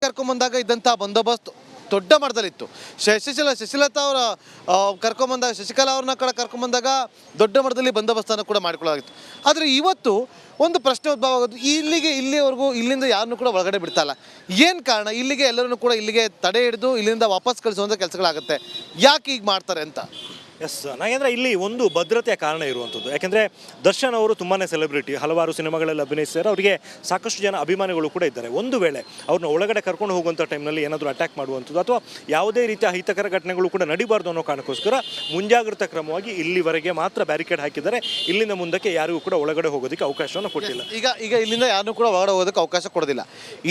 ಕರ್ಕೊಂಬಂದಾಗ ಇದ್ದಂಥ ಬಂದೋಬಸ್ತ್ ದೊಡ್ಡ ಮಟ್ಟದಲ್ಲಿತ್ತು. ಶಶಿಲತಾ ಅವರ ಕರ್ಕೊಂಬಂದಾಗ, ಶಶಿಕಲಾ ಅವ್ರನ್ನ ಕರ್ಕೊಂಬಂದಾಗ ದೊಡ್ಡ ಮಟ್ಟದಲ್ಲಿ ಬಂದೋಬಸ್ತನ್ನು ಕೂಡ ಮಾಡಿಕೊಳ್ಳಲಾಗಿತ್ತು. ಆದರೆ ಇವತ್ತು ಒಂದು ಪ್ರಶ್ನೆ ಉದ್ಭವ ಆಗೋದು, ಇಲ್ಲಿವರೆಗೂ ಇಲ್ಲಿಂದ ಯಾರನ್ನೂ ಕೂಡ ಒಳಗಡೆ ಬಿಡ್ತಾಯಿಲ್ಲ. ಏನು ಕಾರಣ? ಇಲ್ಲಿಗೆ ಎಲ್ಲರನ್ನೂ ಕೂಡ ಇಲ್ಲಿಗೆ ತಡೆ ಹಿಡಿದು ಇಲ್ಲಿಂದ ವಾಪಸ್ ಕಳಿಸುವಂಥ ಕೆಲಸಗಳಾಗುತ್ತೆ. ಯಾಕೆ ಈಗ ಮಾಡ್ತಾರೆ ಅಂತ? ಎಸ್, ನಾಗೇಂದ್ರ, ಇಲ್ಲಿ ಒಂದು ಭದ್ರತೆಯ ಕಾರಣ ಇರುವಂಥದ್ದು. ಯಾಕೆಂದರೆ ದರ್ಶನ್ ಅವರು ತುಂಬಾ ಸೆಲೆಬ್ರಿಟಿ, ಹಲವಾರು ಸಿನಿಮಾಗಳಲ್ಲಿ ಅಭಿನಯಿಸ್ತಾರೆ, ಅವರಿಗೆ ಸಾಕಷ್ಟು ಜನ ಅಭಿಮಾನಿಗಳು ಕೂಡ ಇದ್ದಾರೆ. ಒಂದು ವೇಳೆ ಅವ್ರನ್ನ ಒಳಗಡೆ ಕರ್ಕೊಂಡು ಹೋಗುವಂಥ ಟೈಮ್ನಲ್ಲಿ ಏನಾದರೂ ಅಟ್ಯಾಕ್ ಮಾಡುವಂಥದ್ದು ಅಥವಾ ಯಾವುದೇ ರೀತಿಯ ಅಹಿತಕರ ಘಟನೆಗಳು ಕೂಡ ನಡಿಬಾರ್ದು ಅನ್ನೋ ಕಾರಣಕ್ಕೋಸ್ಕರ ಮುಂಜಾಗ್ರತಾ ಕ್ರಮವಾಗಿ ಇಲ್ಲಿವರೆಗೆ ಮಾತ್ರ ಬ್ಯಾರಿಕೇಡ್ ಹಾಕಿದ್ದಾರೆ. ಇಲ್ಲಿಂದ ಮುಂದಕ್ಕೆ ಯಾರಿಗೂ ಕೂಡ ಒಳಗಡೆ ಹೋಗೋದಕ್ಕೆ ಅವಕಾಶವನ್ನು ಕೊಟ್ಟಿಲ್ಲ. ಈಗ ಇಲ್ಲಿಂದ ಯಾರನ್ನೂ ಕೂಡ ಒಳಗಡೆ ಹೋಗೋದಕ್ಕೆ ಅವಕಾಶ ಕೊಡೋದಿಲ್ಲ.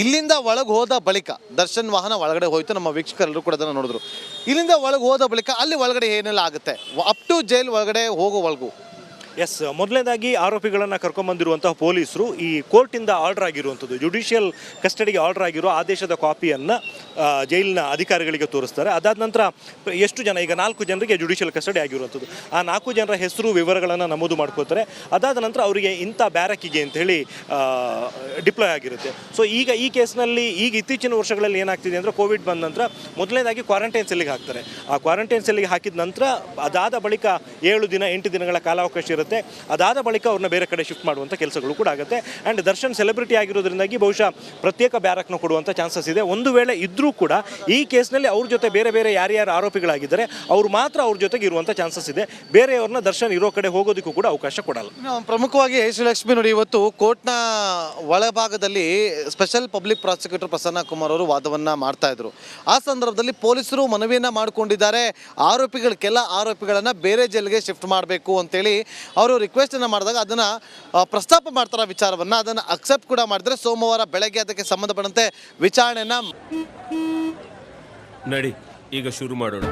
ಇಲ್ಲಿಂದ ಒಳಗೆ ಹೋದ ಬಳಿಕ ದರ್ಶನ್ ವಾಹನ ಒಳಗಡೆ ಹೋಯ್ತು, ನಮ್ಮ ವೀಕ್ಷಕರೆಲ್ಲರೂ ಕೂಡ ಅದನ್ನು ನೋಡಿದ್ರು. ಇಲ್ಲಿಂದ ಒಳಗೆ ಹೋದ ಬಳಿಕ ಅಲ್ಲಿ ಒಳಗಡೆ ಏನೆಲ್ಲ ಆಗುತ್ತೆ ಅಪ್ ಟು ಜೈಲ್ ಒಳಗಡೆ ಹೋಗುವವರೆಗೂ? ಎಸ್, ಮೊದಲನೇದಾಗಿ ಆರೋಪಿಗಳನ್ನು ಕರ್ಕೊಂಬಂದಿರುವಂತಹ ಪೊಲೀಸರು ಈ ಕೋರ್ಟಿಂದ ಆರ್ಡರ್ ಆಗಿರುವಂಥದ್ದು, ಜುಡಿಷಿಯಲ್ ಕಸ್ಟಡಿಗೆ ಆರ್ಡರ್ ಆಗಿರೋ ಆದೇಶದ ಕಾಪಿಯನ್ನು ಜೈಲಿನ ಅಧಿಕಾರಿಗಳಿಗೆ ತೋರಿಸ್ತಾರೆ. ಅದಾದ ನಂತರ ಎಷ್ಟು ಜನ, ಈಗ 4 ಜನರಿಗೆ ಜುಡಿಷಿಯಲ್ ಕಸ್ಟಡಿ ಆಗಿರುವಂಥದ್ದು, ಆ 4 ಜನರ ಹೆಸರು ವಿವರಗಳನ್ನು ನಮೂದು ಮಾಡ್ಕೋತಾರೆ. ಅದಾದ ನಂತರ ಅವರಿಗೆ ಇಂಥ ಬ್ಯಾರಕ್ಕಿಗೆ ಅಂಥೇಳಿ ಡಿಪ್ಲಾಯ್ ಆಗಿರುತ್ತೆ. ಸೊ ಈಗ ಈ ಕೇಸ್ನಲ್ಲಿ ಈಗ ಇತ್ತೀಚಿನ ವರ್ಷಗಳಲ್ಲಿ ಏನಾಗ್ತಿದೆ ಅಂದರೆ, ಕೋವಿಡ್ ಬಂದ ನಂತರ ಮೊದಲನೇದಾಗಿ ಕ್ವಾರಂಟೈನ್ ಸೆಲ್ಲಿಗೆ ಹಾಕ್ತಾರೆ. ಆ ಕ್ವಾರಂಟೈನ್ ಸೆಲ್ಲಿಗೆ ಹಾಕಿದ ನಂತರ ಅದಾದ ಬಳಿಕ 7 ದಿನ 8 ದಿನಗಳ ಕಾಲಾವಕಾಶ ಇರುತ್ತೆ. ಅದಾದ ಬಳಿಕ ಅವ್ರನ್ನ ಬೇರೆ ಕಡೆ ಶಿಫ್ಟ್ ಮಾಡುವಂಥ ಕೆಲಸಗಳು ಕೂಡ ಆಗುತ್ತೆ. ಆ್ಯಂಡ್ ದರ್ಶನ್ ಸೆಲೆಬ್ರಿಟಿ ಆಗಿರೋದ್ರಿಂದಾಗಿ ಬಹುಶಃ ಪ್ರತ್ಯೇಕ ಬ್ಯಾರಕ್ನ ಕೊಡುವಂಥ ಚಾನ್ಸಸ್ ಇದೆ. ಒಂದು ವೇಳೆ ಇದ್ರೂ ಕೂಡ ಈ ಕೇಸ್ನಲ್ಲಿ ಅವ್ರ ಜೊತೆ ಬೇರೆ ಯಾರ್ಯಾರು ಆರೋಪಿಗಳಾಗಿದ್ದಾರೆ ಅವರು ಮಾತ್ರ ಅವ್ರ ಜೊತೆಗೆ ಇರುವಂಥ ಚಾನ್ಸಸ್ ಇದೆ. ಬೇರೆಯವ್ರನ್ನ ದರ್ಶನ್ ಇರೋ ಕಡೆ ಹೋಗೋದಕ್ಕೂ ಕೂಡ ಅವಕಾಶ ಕೊಡಲ್ಲ. ಪ್ರಮುಖವಾಗಿ ಶ್ರೀಲಕ್ಷ್ಮಿ ನೋಡಿ, ಇವತ್ತು ಕೋರ್ಟ್ನ ಒಳಭಾಗದಲ್ಲಿ special public prosecutor Prasanna Kumar ಅವರು ವಾದವನ್ನು ಮಾಡ್ತಾ ಇದ್ರು. ಆ ಸಂದರ್ಭದಲ್ಲಿ ಪೊಲೀಸರು ಮನವಿಯನ್ನು ಮಾಡಿಕೊಂಡಿದ್ದಾರೆ, ಕೆಲ ಆರೋಪಿಗಳನ್ನು ಬೇರೆ ಜೈಲಿಗೆ ಶಿಫ್ಟ್ ಮಾಡಬೇಕು ಅಂತೇಳಿ ಅವರು ರಿಕ್ವೆಸ್ಟನ್ನು ಮಾಡಿದಾಗ ಅದನ್ನು ಪ್ರಸ್ತಾಪ ಮಾಡ್ತಾರೆ. ವಿಚಾರವನ್ನು ಅದನ್ನು ಅಕ್ಸೆಪ್ಟ್ ಕೂಡ ಮಾಡಿದರೆ ಸೋಮವಾರ ಬೆಳಗ್ಗೆ ಅದಕ್ಕೆ ಸಂಬಂಧಪಟ್ಟಂತೆ ವಿಚಾರಣೆಯನ್ನು ನಡಿ ಈಗ ಶುರು ಮಾಡೋಣ.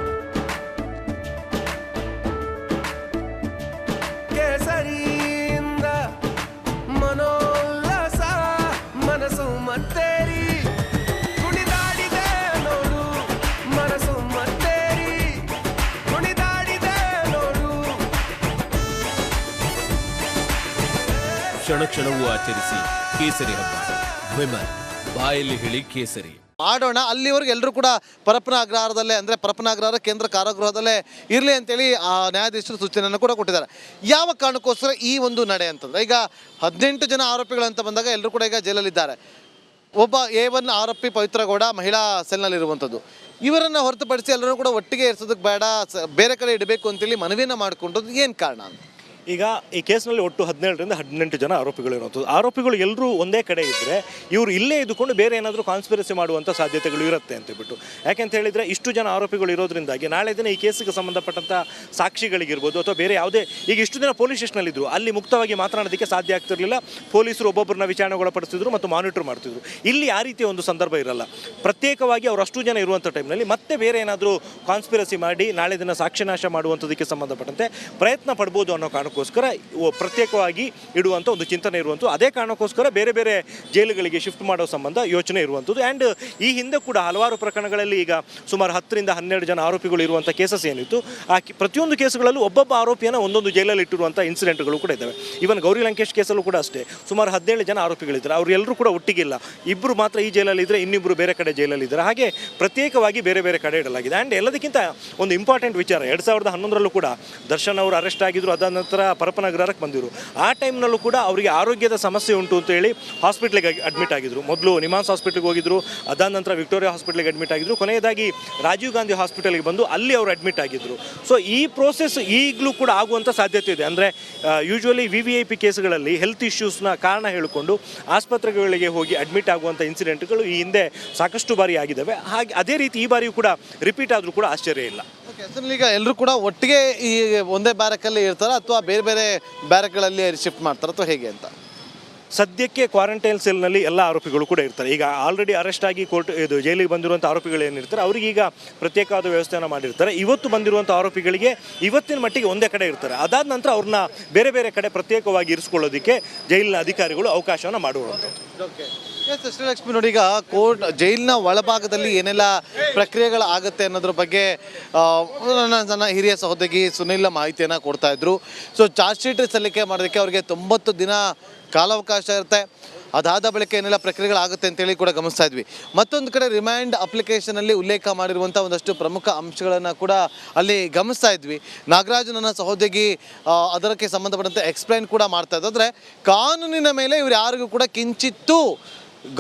ಕೇಸರಿಯಿಂದ ಮನೋಲ್ಲಾಸ ಮನಸ್ಸು ಮತ್ತೇರಿ ಕುಣಿದಾಡಿದೆ ನೋಡು, ಮನಸ್ಸು ಮತ್ತೇರಿ ಕುಣಿದಾಡಿದೆ ನೋಡು. ಕ್ಷಣ ಕ್ಷಣವೂ ಆಚರಿಸಿ ಕೇಸರಿ ಹಬ್ಬ. ವಿಮಲ್ ಬಾಯಲ್ಲಿ ಹೇಳಿ ಕೇಸರಿ ಮಾಡೋಣ. ಅಲ್ಲಿವರೆಗೆ ಎಲ್ಲರೂ ಕೂಡ ಪರಪ್ಪನ ಅಗ್ರಹಾರದಲ್ಲೇ, ಅಂದರೆ ಪರಪ್ಪನ ಅಗ್ರಹಾರ ಕೇಂದ್ರ ಕಾರಾಗೃಹದಲ್ಲೇ ಇರಲಿ ಅಂತೇಳಿ ಆ ನ್ಯಾಯಾಧೀಶರು ಸೂಚನೆಯನ್ನು ಕೂಡ ಕೊಟ್ಟಿದ್ದಾರೆ. ಯಾವ ಕಾರಣಕ್ಕೋಸ್ಕರ ಈ ಒಂದು ನಡೆ ಅಂತಂದರೆ, ಈಗ 18 ಜನ ಆರೋಪಿಗಳಂತ ಬಂದಾಗ ಎಲ್ಲರೂ ಕೂಡ ಈಗ ಜೈಲಲ್ಲಿದ್ದಾರೆ. ಒಬ್ಬ A1 ಆರೋಪಿ ಪವಿತ್ರಗೌಡ ಮಹಿಳಾ ಸೆಲ್ನಲ್ಲಿರುವಂಥದ್ದು. ಇವರನ್ನು ಹೊರತುಪಡಿಸಿ ಎಲ್ಲರೂ ಕೂಡ ಒಟ್ಟಿಗೆ ಇರಿಸೋದಕ್ಕೆ ಬೇಡ, ಬೇರೆ ಕಡೆ ಇಡಬೇಕು ಅಂತೇಳಿ ಮನವಿಯನ್ನು ಮಾಡಿಕೊಂಡದ್ದು ಏನು ಕಾರಣ ಅಂತ? ಈಗ ಈ ಕೇಸ್ನಲ್ಲಿ ಒಟ್ಟು 17ರಿಂದ 18 ಜನ ಆರೋಪಿಗಳು ಇರುವಂಥದ್ದು. ಆರೋಪಿಗಳು ಎಲ್ಲರೂ ಒಂದೇ ಕಡೆ ಇದ್ದರೆ ಇವರು ಇಲ್ಲೇ ಇದ್ದುಕೊಂಡು ಬೇರೆ ಏನಾದರೂ ಕಾನ್ಸ್ಪಿರಸಿ ಮಾಡುವಂಥ ಸಾಧ್ಯತೆಗಳು ಇರುತ್ತೆ ಅಂತೇಳ್ಬಿಟ್ಟು. ಯಾಕೆಂತ ಹೇಳಿದರೆ ಇಷ್ಟು ಜನ ಆರೋಪಿಗಳು ಇರೋದ್ರಿಂದಾಗಿ ನಾಳೆ ದಿನ ಈ ಕೇಸಿಗೆ ಸಂಬಂಧಪಟ್ಟಂಥ ಸಾಕ್ಷಿಗಳಿಗಿರ್ಬೋದು ಅಥವಾ ಬೇರೆ ಯಾವುದೇ, ಈಗ ಇಷ್ಟು ದಿನ ಪೊಲೀಸ್ ಸ್ಟೇಷನಲ್ಲಿದ್ದರು, ಅಲ್ಲಿ ಮುಕ್ತವಾಗಿ ಮಾತನಾಡೋದಕ್ಕೆ ಸಾಧ್ಯ ಆಗ್ತಿರಲಿಲ್ಲ. ಪೊಲೀಸರು ಒಬ್ಬೊಬ್ಬರನ್ನ ವಿಚಾರಣೆಗೊಳಪಡಿಸಿದ್ರು ಮತ್ತು ಮಾನಿಟರ್ ಮಾಡ್ತಿದ್ರು. ಇಲ್ಲಿ ಆ ರೀತಿಯ ಒಂದು ಸಂದರ್ಭ ಇರಲ್ಲ. ಪ್ರತ್ಯೇಕವಾಗಿ ಅವರು ಅಷ್ಟು ಜನ ಇರುವಂಥ ಟೈಮ್ನಲ್ಲಿ ಮತ್ತೆ ಬೇರೆ ಏನಾದರೂ ಕಾನ್ಸ್ಪಿರಸಿ ಮಾಡಿ ನಾಳೆ ದಿನ ಸಾಕ್ಷ್ಯನಾಶ ಮಾಡುವಂಥದ್ದಕ್ಕೆ ಸಂಬಂಧಪಟ್ಟಂತೆ ಪ್ರಯತ್ನ ಪಡ್ಬೋದು ಅನ್ನೋ ಕಾರಣಕ್ಕೋಸ್ಕರ ಪ್ರತ್ಯೇಕವಾಗಿ ಇಡುವಂಥ ಒಂದು ಚಿಂತನೆ ಇರುವಂಥದ್ದು. ಅದೇ ಕಾರಣಕ್ಕೋಸ್ಕರ ಬೇರೆ ಜೈಲುಗಳಿಗೆ ಶಿಫ್ಟ್ ಮಾಡೋ ಸಂಬಂಧ ಯೋಚನೆ ಇರುವಂಥದ್ದು. ಆ್ಯಂಡ್ ಈ ಹಿಂದೆ ಕೂಡ ಹಲವಾರು ಪ್ರಕರಣಗಳಲ್ಲಿ ಈಗ ಸುಮಾರು 10ರಿಂದ 12 ಜನ ಆರೋಪಿಗಳು ಇರುವಂಥ ಕೇಸಸ್ ಏನಿತ್ತು, ಆ ಪ್ರತಿಯೊಂದು ಕೇಸುಗಳಲ್ಲೂ ಒಬ್ಬೊಬ್ಬ ಆರೋಪಿಯನ್ನು ಒಂದೊಂದು ಜೈಲಲ್ಲಿ ಇಟ್ಟಿರುವಂಥ ಇನ್ಸಿಡೆಂಟ್ಗಳು ಕೂಡ ಇದ್ದಾವೆ. ಈವನ್ ಗೌರಿ ಲಂಕೇಶ್ ಕೇಸಲ್ಲೂ ಕೂಡ ಅಷ್ಟೇ ಸುಮಾರು 17 ಜನ ಆರೋಪಿಗಳಿದ್ದಾರೆ. ಅವರು ಎಲ್ಲರೂ ಕೂಡ ಒಟ್ಟಿಗಿಲ್ಲ, ಇಬ್ಬರು ಮಾತ್ರ ಈ ಜೈಲಲ್ಲಿದ್ದರೆ ಇನ್ನಿಬ್ಬರು ಬೇರೆ ಕಡೆ ಜೈಲಲ್ಲಿದ್ದಾರೆ. ಹಾಗೆ ಪ್ರತ್ಯೇಕವಾಗಿ ಬೇರೆ ಕಡೆ ಇಡಲಾಗಿದೆ. ಆ್ಯಂಡ್ ಎಲ್ಲದಕ್ಕಿಂತ ಒಂದು ಇಂಪಾರ್ಟೆಂಟ್ ವಿಚಾರ, 2011ರಲ್ಲೂ ಕೂಡ ದರ್ಶನ್ ಅವರು ಅರೆಸ್ಟ್ ಆಗಿದ್ರು. ಅದಾದ ನಂತರ ಪರಪ್ಪನ ಅಗ್ರಹಾರಕ್ಕೆ ಬಂದಿರು. ಆ ಟೈಮ್ನಲ್ಲೂ ಕೂಡ ಅವರಿಗೆ ಆರೋಗ್ಯದ ಸಮಸ್ಯೆ ಉಂಟು ಅಂತೇಳಿ ಹಾಸ್ಪಿಟ್ಲಿಗೆ ಅಡ್ಮಿಟ್ ಆಗಿದ್ರು. ಮೊದಲು ನಿಮಾನ್ಸ್ ಹಾಸ್ಪಿಟ್ಲಿಗೆ ಹೋಗಿದ್ರು, ಅದಾದ ನಂತರ ವಿಕ್ಟೋರಿಯಾ ಹಾಸ್ಪಿಟ್ಲಿಗೆ ಅಡ್ಮಿಟ್ ಆಗಿದ್ರು, ಕೊನೆಯದಾಗಿ ರಾಜೀವ್ ಗಾಂಧಿ ಹಾಸ್ಪಿಟಲ್ಗೆ ಬಂದು ಅಲ್ಲಿ ಅವರು ಅಡ್ಮಿಟ್ ಆಗಿದ್ದರು. ಸೊ ಈ ಪ್ರೋಸೆಸ್ ಈಗಲೂ ಕೂಡ ಆಗುವಂಥ ಸಾಧ್ಯತೆ ಇದೆ. ಅಂದರೆ ಯೂಶ್ವಲಿ VIP ಕೇಸ್ಗಳಲ್ಲಿ ಹೆಲ್ತ್ ಇಶ್ಯೂಸ್ನ ಕಾರಣ ಹೇಳಿಕೊಂಡು ಆಸ್ಪತ್ರೆಗಳಿಗೆ ಹೋಗಿ ಅಡ್ಮಿಟ್ ಆಗುವಂಥ ಇನ್ಸಿಡೆಂಟ್ಗಳು ಈ ಹಿಂದೆ ಸಾಕಷ್ಟು ಬಾರಿ ಆಗಿದ್ದಾವೆ. ಹಾಗೆ ಅದೇ ರೀತಿ ಈ ಬಾರಿಯೂ ಕೂಡ ರಿಪೀಟ್ ಆದರೂ ಕೂಡ ಆಶ್ಚರ್ಯ ಇಲ್ಲ. ಈಗ ಎಲ್ಲರೂ ಕೂಡ ಒಟ್ಟಿಗೆ ಈ ಒಂದೇ ಬ್ಯಾರಕಲ್ಲಿ ಇರ್ತಾರೆ ಅಥವಾ ಬೇರೆ ಬ್ಯಾರಕ್ಗಳಲ್ಲಿ ಶಿಫ್ಟ್ ಮಾಡ್ತಾರೆ ಅಥವಾ ಹೇಗೆ ಅಂತ? ಸದ್ಯಕ್ಕೆ ಕ್ವಾರಂಟೈನ್ ಸೆಲ್ನಲ್ಲಿ ಎಲ್ಲ ಆರೋಪಿಗಳು ಕೂಡ ಇರ್ತಾರೆ. ಈಗ ಆಲ್ರೆಡಿ ಅರೆಸ್ಟ್ ಆಗಿ ಜೈಲಿಗೆ ಬಂದಿರುವಂಥ ಆರೋಪಿಗಳು ಏನಿರ್ತಾರೆ ಅವರಿಗೀಗ ಪ್ರತ್ಯೇಕವಾದ ವ್ಯವಸ್ಥೆಯನ್ನು ಮಾಡಿರ್ತಾರೆ. ಇವತ್ತು ಬಂದಿರುವಂಥ ಆರೋಪಿಗಳಿಗೆ ಇವತ್ತಿನ ಮಟ್ಟಿಗೆ ಒಂದೇ ಕಡೆ ಇರ್ತಾರೆ. ಅದಾದ ನಂತರ ಅವ್ರನ್ನ ಬೇರೆ ಕಡೆ ಪ್ರತ್ಯೇಕವಾಗಿ ಇರಿಸ್ಕೊಳ್ಳೋದಕ್ಕೆ ಜೈಲಿನ ಅಧಿಕಾರಿಗಳು ಅವಕಾಶವನ್ನು ಮಾಡುವಂಥದ್ದು. ಶ್ರೀಲಕ್ಷ್ಮಿ ನೋಡಿ, ಈಗ ಜೈಲಿನ ಒಳಭಾಗದಲ್ಲಿ ಏನೆಲ್ಲ ಪ್ರಕ್ರಿಯೆಗಳಾಗುತ್ತೆ ಅನ್ನೋದ್ರ ಬಗ್ಗೆ ನನ್ನ ಹಿರಿಯ ಸಹೋದ್ಯೋಗಿ ಸುನಿಲ್ ಮಾಹಿತಿಯನ್ನು ಕೊಡ್ತಾ ಇದ್ರು. ಸೊ ಚಾರ್ಜ್ ಶೀಟ್ ಸಲ್ಲಿಕೆ ಮಾಡೋದಕ್ಕೆ ಅವರಿಗೆ 90 ದಿನ ಕಾಲಾವಕಾಶ ಇರುತ್ತೆ. ಅದಾದ ಬಳಿಕ ಏನೆಲ್ಲ ಪ್ರಕ್ರಿಯೆಗಳಾಗುತ್ತೆ ಅಂತೇಳಿ ಕೂಡ ಗಮನಿಸ್ತಾ ಇದ್ವಿ. ಮತ್ತೊಂದು ಕಡೆ ರಿಮ್ಯಾಂಡ್ ಅಪ್ಲಿಕೇಶನಲ್ಲಿ ಉಲ್ಲೇಖ ಮಾಡಿರುವಂಥ ಒಂದಷ್ಟು ಪ್ರಮುಖ ಅಂಶಗಳನ್ನು ಕೂಡ ಅಲ್ಲಿ ಗಮನಿಸ್ತಾ ಇದ್ವಿ. ನಾಗರಾಜ್ ನನ್ನ ಸಹೋದ್ಯೋಗಿ ಅದಕ್ಕೆ ಸಂಬಂಧಪಟ್ಟಂತೆ ಎಕ್ಸ್ಪ್ಲೈನ್ ಕೂಡ ಮಾಡ್ತಾ ಇದ್ದಾರೆ. ಕಾನೂನಿನ ಮೇಲೆ ಇವರು ಯಾರಿಗೂ ಕೂಡ ಕಿಂಚಿತ್ತೂ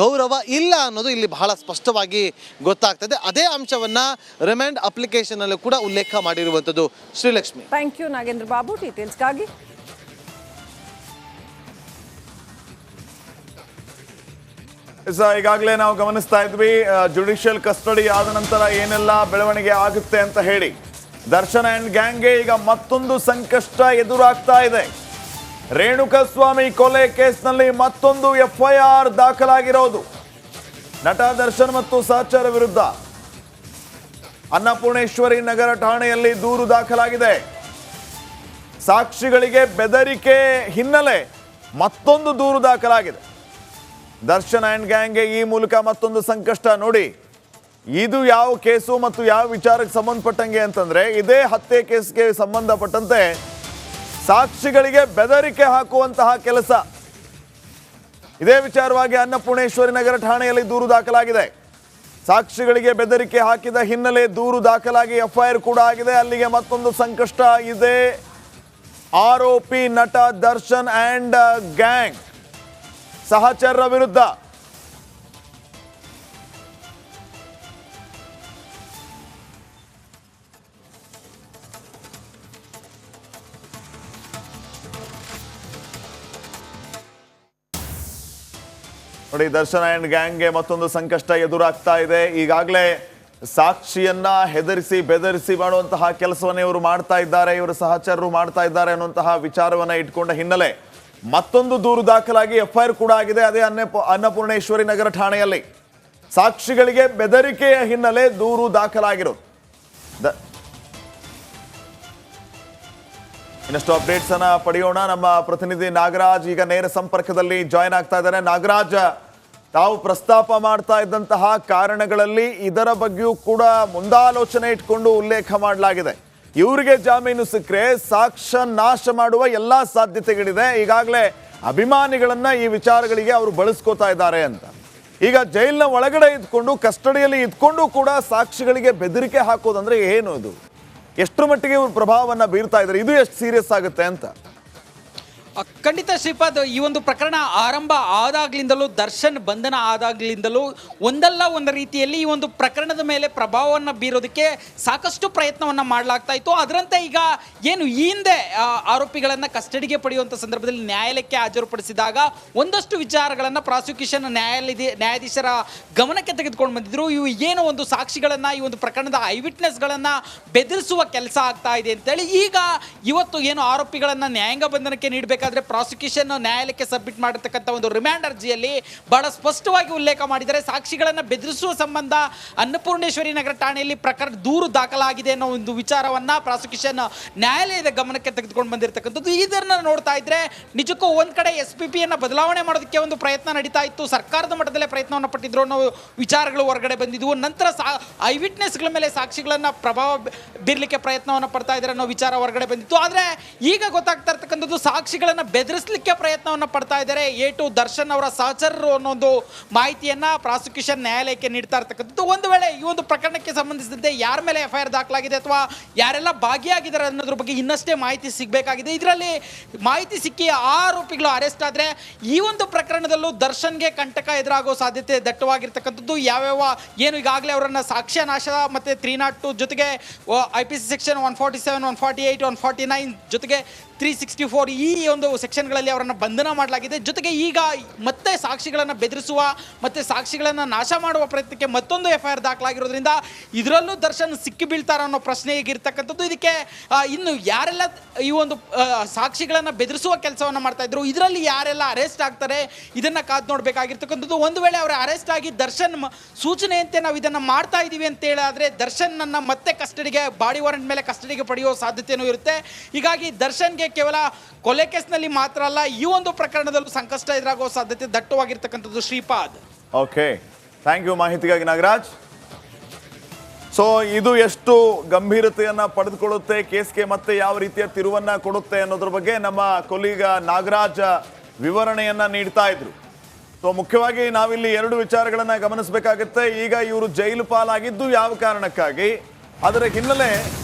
ಗೌರವ ಇಲ್ಲ ಅನ್ನೋದು ಇಲ್ಲಿ ಬಹಳ ಸ್ಪಷ್ಟವಾಗಿ ಗೊತ್ತಾಗ್ತದೆ. ಅದೇ ಅಂಶವನ್ನು ರಿಮ್ಯಾಂಡ್ ಅಪ್ಲಿಕೇಶನಲ್ಲೂ ಕೂಡ ಉಲ್ಲೇಖ ಮಾಡಿರುವಂಥದ್ದು. ಶ್ರೀಲಕ್ಷ್ಮಿ, ಥ್ಯಾಂಕ್ ಯು ನಾಗೇಂದ್ರ ಬಾಬು ಡೀಟೇಲ್ಸ್ಗಾಗಿ. ಈಗಾಗಲೇ ನಾವು ಗಮನಿಸ್ತಾ ಇದ್ವಿ ಜುಡಿಷಿಯಲ್ ಕಸ್ಟಡಿ ಆದ ನಂತರ ಏನೆಲ್ಲ ಬೆಳವಣಿಗೆ ಆಗುತ್ತೆ ಅಂತ ಹೇಳಿ. ದರ್ಶನ್ ಅಂಡ್ ಗ್ಯಾಂಗ್ಗೆ ಈಗ ಮತ್ತೊಂದು ಸಂಕಷ್ಟ ಎದುರಾಗ್ತಾ ಇದೆ. ರೇಣುಕಾಸ್ವಾಮಿ ಕೊಲೆ ಕೇಸ್ನಲ್ಲಿ ಮತ್ತೊಂದು FIR ದಾಖಲಾಗಿರೋದು. ನಟ ದರ್ಶನ್ ಮತ್ತು ಸಹಚರ ವಿರುದ್ಧ ಅನ್ನಪೂರ್ಣೇಶ್ವರಿ ನಗರ ಠಾಣೆಯಲ್ಲಿ ದೂರು ದಾಖಲಾಗಿದೆ. ಸಾಕ್ಷಿಗಳಿಗೆ ಬೆದರಿಕೆ ಹಿನ್ನೆಲೆ ಮತ್ತೊಂದು ದೂರು ದಾಖಲಾಗಿದೆ. ದರ್ಶನ್ ಆ್ಯಂಡ್ ಗ್ಯಾಂಗ್ಗೆ ಈ ಮೂಲಕ ಮತ್ತೊಂದು ಸಂಕಷ್ಟ. ನೋಡಿ, ಇದು ಯಾವ ಕೇಸು ಮತ್ತು ಯಾವ ವಿಚಾರಕ್ಕೆ ಸಂಬಂಧಪಟ್ಟಂಗೆ ಅಂತಂದ್ರೆ, ಇದೇ ಹತ್ಯೆ ಕೇಸ್ಗೆ ಸಂಬಂಧಪಟ್ಟಂತೆ ಸಾಕ್ಷಿಗಳಿಗೆ ಬೆದರಿಕೆ ಹಾಕುವಂತಹ ಕೆಲಸ. ಇದೇ ವಿಚಾರವಾಗಿ ಅನ್ನಪೂರ್ಣೇಶ್ವರಿ ನಗರ ಠಾಣೆಯಲ್ಲಿ ದೂರು ದಾಖಲಾಗಿದೆ. ಸಾಕ್ಷಿಗಳಿಗೆ ಬೆದರಿಕೆ ಹಾಕಿದ ಹಿನ್ನೆಲೆ ದೂರು ದಾಖಲಾಗಿ FIR ಕೂಡ ಆಗಿದೆ. ಅಲ್ಲಿಗೆ ಮತ್ತೊಂದು ಸಂಕಷ್ಟ ಇದೆ. ಆರೋಪಿ ನಟ ದರ್ಶನ್ ಆ್ಯಂಡ್ ಗ್ಯಾಂಗ್ ಸಹಚರರ ವಿರುದ್ಧ ನೋಡಿ, ದರ್ಶನ್ ಆ್ಯಂಡ್ ಗ್ಯಾಂಗ್ಗೆ ಮತ್ತೊಂದು ಸಂಕಷ್ಟ ಎದುರಾಗ್ತಾ ಇದೆ. ಈಗಾಗಲೇ ಸಾಕ್ಷಿಯನ್ನ ಹೆದರಿಸಿ ಬೆದರಿಸಿ ಮಾಡುವಂತಹ ಕೆಲಸವನ್ನ ಇವರು ಮಾಡ್ತಾ ಇದ್ದಾರೆ, ಇವರು ಸಹಚರರು ಮಾಡ್ತಾ ಇದ್ದಾರೆ ಅನ್ನುವಂತಹ ವಿಚಾರವನ್ನ ಇಟ್ಕೊಂಡ ಹಿನ್ನೆಲೆ ಮತ್ತೊಂದು ದೂರು ದಾಖಲಾಗಿ FIR ಕೂಡ ಆಗಿದೆ. ಅದೇ ಅನ್ನಪೂರ್ಣೇಶ್ವರಿ ನಗರ ಠಾಣೆಯಲ್ಲಿ ಸಾಕ್ಷಿಗಳಿಗೆ ಬೆದರಿಕೆಯ ಹಿನ್ನೆಲೆ ದೂರು ದಾಖಲಾಗಿರೋದು. ಇನ್ನಷ್ಟು ಅಪ್ಡೇಟ್ಸ್ ಅನ್ನ ಪಡೆಯೋಣ. ನಮ್ಮ ಪ್ರತಿನಿಧಿ ನಾಗರಾಜ್ ಈಗ ನೇರ ಸಂಪರ್ಕದಲ್ಲಿ ಜಾಯಿನ್ ಆಗ್ತಾ ಇದ್ದಾರೆ. ನಾಗರಾಜ್, ತಾವು ಪ್ರಸ್ತಾಪ ಮಾಡ್ತಾ ಇದ್ದಂತಹ ಕಾರಣಗಳಲ್ಲಿ ಇದರ ಬಗ್ಗೆಯೂ ಕೂಡ ಮುಂದಾಲೋಚನೆ ಇಟ್ಕೊಂಡು ಉಲ್ಲೇಖ ಮಾಡಲಾಗಿದೆ. ಇವರಿಗೆ ಜಾಮೀನು ಸಿಕ್ಕರೆ ಸಾಕ್ಷ್ಯ ನಾಶ ಮಾಡುವ ಎಲ್ಲಾ ಸಾಧ್ಯತೆಗಳಿದೆ. ಈಗಾಗಲೇ ಅಭಿಮಾನಿಗಳನ್ನ ಈ ವಿಚಾರಗಳಿಗೆ ಅವರು ಬಳಸ್ಕೋತಾ ಇದ್ದಾರೆ ಅಂತ. ಈಗ ಜೈಲಿನ ಒಳಗಡೆ ಇದ್ಕೊಂಡು ಕಸ್ಟಡಿಯಲ್ಲಿ ಇದ್ಕೊಂಡು ಕೂಡ ಸಾಕ್ಷಿಗಳಿಗೆ ಬೆದರಿಕೆ ಹಾಕೋದಂದ್ರೆ ಏನು? ಇದು ಎಷ್ಟರ ಮಟ್ಟಿಗೆ ಇವರು ಪ್ರಭಾವವನ್ನು ಬೀರ್ತಾ ಇದ್ದಾರೆ? ಇದು ಎಷ್ಟು ಸೀರಿಯಸ್ ಆಗುತ್ತೆ ಅಂತ? ಖಂಡಿತ ಶ್ರೀಪಾದ್, ಈ ಒಂದು ಪ್ರಕರಣ ಆರಂಭ ಆದಾಗ್ಲಿಂದಲೂ, ದರ್ಶನ್ ಬಂಧನ ಆದಾಗ್ಲಿಂದಲೂ ಒಂದಲ್ಲ ಒಂದು ರೀತಿಯಲ್ಲಿ ಈ ಒಂದು ಪ್ರಕರಣದ ಮೇಲೆ ಪ್ರಭಾವವನ್ನು ಬೀರೋದಕ್ಕೆ ಸಾಕಷ್ಟು ಪ್ರಯತ್ನವನ್ನು ಮಾಡಲಾಗ್ತಾ ಇತ್ತು. ಅದರಂತೆ ಈಗ ಏನು ಈ ಹಿಂದೆ ಆರೋಪಿಗಳನ್ನು ಕಸ್ಟಡಿಗೆ ಪಡೆಯುವಂಥ ಸಂದರ್ಭದಲ್ಲಿ ನ್ಯಾಯಾಲಯಕ್ಕೆ ಹಾಜರುಪಡಿಸಿದಾಗ ಒಂದಷ್ಟು ವಿಚಾರಗಳನ್ನು ಪ್ರಾಸಿಕ್ಯೂಷನ್ ನ್ಯಾಯಾಧೀಶರ ಗಮನಕ್ಕೆ ತೆಗೆದುಕೊಂಡು ಬಂದಿದ್ರು. ಇವು ಏನು ಒಂದು ಸಾಕ್ಷಿಗಳನ್ನು, ಈ ಒಂದು ಪ್ರಕರಣದ ಐವಿಟ್ನೆಸ್ಗಳನ್ನು ಬೆದರಿಸುವ ಕೆಲಸ ಆಗ್ತಾ ಇದೆ ಅಂತೇಳಿ ಈಗ ಇವತ್ತು ಏನು ಆರೋಪಿಗಳನ್ನು ನ್ಯಾಯಾಂಗ ಬಂಧನಕ್ಕೆ ನೀಡಬೇಕು ಪ್ರಾಸಿಕ್ಯೂಷನ್ ನ್ಯಾಯಾಲಯಕ್ಕೆ ಸಬ್ಮಿಟ್ ಮಾಡಿರ್ತಕ್ಕಂಥ ಒಂದು ರಿಮ್ಯಾಂಡ್ ಅರ್ಜಿಯಲ್ಲಿ ಬಹಳ ಸ್ಪಷ್ಟವಾಗಿ ಉಲ್ಲೇಖ ಮಾಡಿದರೆ ಸಾಕ್ಷಿಗಳನ್ನು ಬೆದರಿಸುವ ಸಂಬಂಧ ಅನ್ನಪೂರ್ಣೇಶ್ವರಿ ನಗರ ಠಾಣೆಯಲ್ಲಿ ಪ್ರಕರಣ ದೂರು ದಾಖಲಾಗಿದೆ ಅನ್ನೋ ಒಂದು ವಿಚಾರವನ್ನ ಪ್ರಾಸಿಕ್ಯೂಷನ್ ನ್ಯಾಯಾಲಯದ ಗಮನಕ್ಕೆ ತೆಗೆದುಕೊಂಡು ಬಂದಿರತಕ್ಕಂಥದ್ದು. ಇದನ್ನ ನೋಡ್ತಾ ಇದ್ರೆ ನಿಜಕ್ಕೂ ಒಂದ್ ಕಡೆ SPPಯನ್ನು ಬದಲಾವಣೆ ಮಾಡೋದಕ್ಕೆ ಒಂದು ಪ್ರಯತ್ನ ನಡೀತಾ ಇತ್ತು, ಸರ್ಕಾರದ ಮಟ್ಟದಲ್ಲೇ ಪ್ರಯತ್ನವನ್ನು ಪಟ್ಟಿದ್ರು ಅನ್ನೋ ವಿಚಾರಗಳು ಹೊರಗಡೆ ಬಂದಿದ್ವು. ನಂತರ ಐ ವಿಟ್ನೆಸ್ಗಳ ಮೇಲೆ ಸಾಕ್ಷಿಗಳನ್ನ ಪ್ರಭಾವ ಬೀರ್ಲಿಕ್ಕೆ ಪ್ರಯತ್ನವನ್ನು ಪಡ್ತಾ ಇದ್ದಾರೆ ಅನ್ನೋ ವಿಚಾರ ಹೊರಗಡೆ ಬಂದಿತ್ತು. ಆದ್ರೆ ಈಗ ಗೊತ್ತಾಗ್ತಾ ಇರ್ತಕ್ಕಂಥದ್ದು ಸಾಕ್ಷಿಗಳನ್ನ ಬೆದರಿಸಲಿಕ್ಕೆ ಪ್ರಯತ್ನವನ್ನು ಪಡ್ತಾ ಇದ್ದಾರೆ ದರ್ಶನ್ ಅವರ ಸಹಚರರು ಅನ್ನೋ ಒಂದು ಮಾಹಿತಿಯನ್ನ ಪ್ರಾಸಿಕ್ಯೂಷನ್ ನ್ಯಾಯಾಲಯಕ್ಕೆ ನೀಡ್ತಾ ಇರ್ತಕ್ಕಂಥದ್ದು. ಒಂದು ವೇಳೆ ಈ ಒಂದು ಪ್ರಕರಣಕ್ಕೆ ಸಂಬಂಧಿಸಿದಂತೆ ಯಾರ ಮೇಲೆ FIR ದಾಖಲಾಗಿದೆ ಅಥವಾ ಯಾರೆಲ್ಲ ಭಾಗಿಯಾಗಿದ್ದಾರೆ ಅನ್ನೋದ್ರ ಬಗ್ಗೆ ಇನ್ನಷ್ಟೇ ಮಾಹಿತಿ ಸಿಗಬೇಕಾಗಿದೆ. ಇದರಲ್ಲಿ ಮಾಹಿತಿ ಸಿಕ್ಕಿ ಆರೋಪಿಗಳು ಅರೆಸ್ಟ್ ಆದರೆ ಈ ಒಂದು ಪ್ರಕರಣದಲ್ಲೂ ದರ್ಶನ್ಗೆ ಕಂಟಕ ಎದುರಾಗೋ ಸಾಧ್ಯತೆ ದಟ್ಟವಾಗಿರ್ತಕ್ಕಂಥದ್ದು. ಯಾವ್ಯಾವ ಏನು ಈಗಾಗಲೇ ಅವರನ್ನ ಸಾಕ್ಷ್ಯ ನಾಶ ಮತ್ತೆ 302 ಜೊತೆಗೆ IPC ಸೆಕ್ಷನ್ 147, 148, 149 ಜೊತೆಗೆ 364 ಈ ಒಂದು ಸೆಕ್ಷನ್ಗಳಲ್ಲಿ ಅವರನ್ನು ಬಂಧನ ಮಾಡಲಾಗಿದೆ. ಜೊತೆಗೆ ಈಗ ಮತ್ತೆ ಸಾಕ್ಷಿಗಳನ್ನು ಬೆದರಿಸುವ ಮತ್ತೆ ಸಾಕ್ಷಿಗಳನ್ನು ನಾಶ ಮಾಡುವ ಪ್ರಯತ್ನಕ್ಕೆ ಮತ್ತೊಂದು FIR ದಾಖಲಾಗಿರೋದ್ರಿಂದ ಇದರಲ್ಲೂ ದರ್ಶನ್ ಸಿಕ್ಕಿ ಬೀಳ್ತಾರ ಅನ್ನೋ ಪ್ರಶ್ನೆ ಈಗಿರ್ತಕ್ಕಂಥದ್ದು. ಇದಕ್ಕೆ ಇನ್ನು ಯಾರೆಲ್ಲ ಈ ಒಂದು ಸಾಕ್ಷಿಗಳನ್ನು ಬೆದರಿಸುವ ಕೆಲಸವನ್ನು ಮಾಡ್ತಾ ಇದ್ರು, ಇದರಲ್ಲಿ ಯಾರೆಲ್ಲ ಅರೆಸ್ಟ್ ಆಗ್ತಾರೆ ಇದನ್ನ ಕಾದು ನೋಡಬೇಕಾಗಿರ್ತಕ್ಕಂಥದ್ದು. ಒಂದು ವೇಳೆ ಅವರ ಅರೆಸ್ಟ್ ಆಗಿ ದರ್ಶನ್ ಸೂಚನೆಯಂತೆ ನಾವು ಇದನ್ನು ಮಾಡ್ತಾ ಇದ್ದೀವಿ ಅಂತ ಹೇಳಿದ್ರೆ ದರ್ಶನ್ ನನ್ನ ಮತ್ತೆ ಕಸ್ಟಡಿಗೆ, ಬಾಡಿ ವಾರೆಂಟ್ ಮೇಲೆ ಕಸ್ಟಡಿಗೆ ಪಡೆಯುವ ಸಾಧ್ಯತೆಯೂ ಇರುತ್ತೆ. ಹೀಗಾಗಿ ದರ್ಶನ್ಗೆ ಕೇವಲ ಕೊಲೆ ಕೇಸ್ನಲ್ಲಿ ಮಾತ್ರ ಅಲ್ಲ, ಈ ಒಂದು ಪ್ರಕರಣದಲ್ಲೂ ಸಂಕಷ್ಟ ಎದುರಾಗುವ ಸಾಧ್ಯತೆ ದಟ್ಟವಾಗಿರ್ತಕ್ಕಂಥದ್ದು. ಶ್ರೀಪಾದ್, ಓಕೆ, ಥ್ಯಾಂಕ್ ಯು ಮಾಹಿತಿಗಾಗಿ ನಾಗರಾಜ್. ಸೊ ಇದು ಎಷ್ಟು ಗಂಭೀರತೆಯನ್ನ ಪಡೆದುಕೊಳ್ಳುತ್ತೆ, ಕೇಸ್ಗೆ ಮತ್ತೆ ಯಾವ ರೀತಿಯ ತಿರುವನ್ನ ಕೊಡುತ್ತೆ ಅನ್ನೋದ್ರ ಬಗ್ಗೆ ನಮ್ಮ ಕೊಲೀಗ ನಾಗರಾಜ್ ವಿವರಣೆಯನ್ನ ನೀಡ್ತಾ ಇದ್ರು. ಸೊ ಮುಖ್ಯವಾಗಿ ನಾವಿಲ್ಲಿ ಎರಡು ವಿಚಾರಗಳನ್ನ ಗಮನಿಸಬೇಕಾಗುತ್ತೆ. ಈಗ ಇವರು ಜೈಲು ಪಾಲಾಗಿದ್ದು ಯಾವ ಕಾರಣಕ್ಕಾಗಿ, ಅದರ ಹಿನ್ನೆಲೆ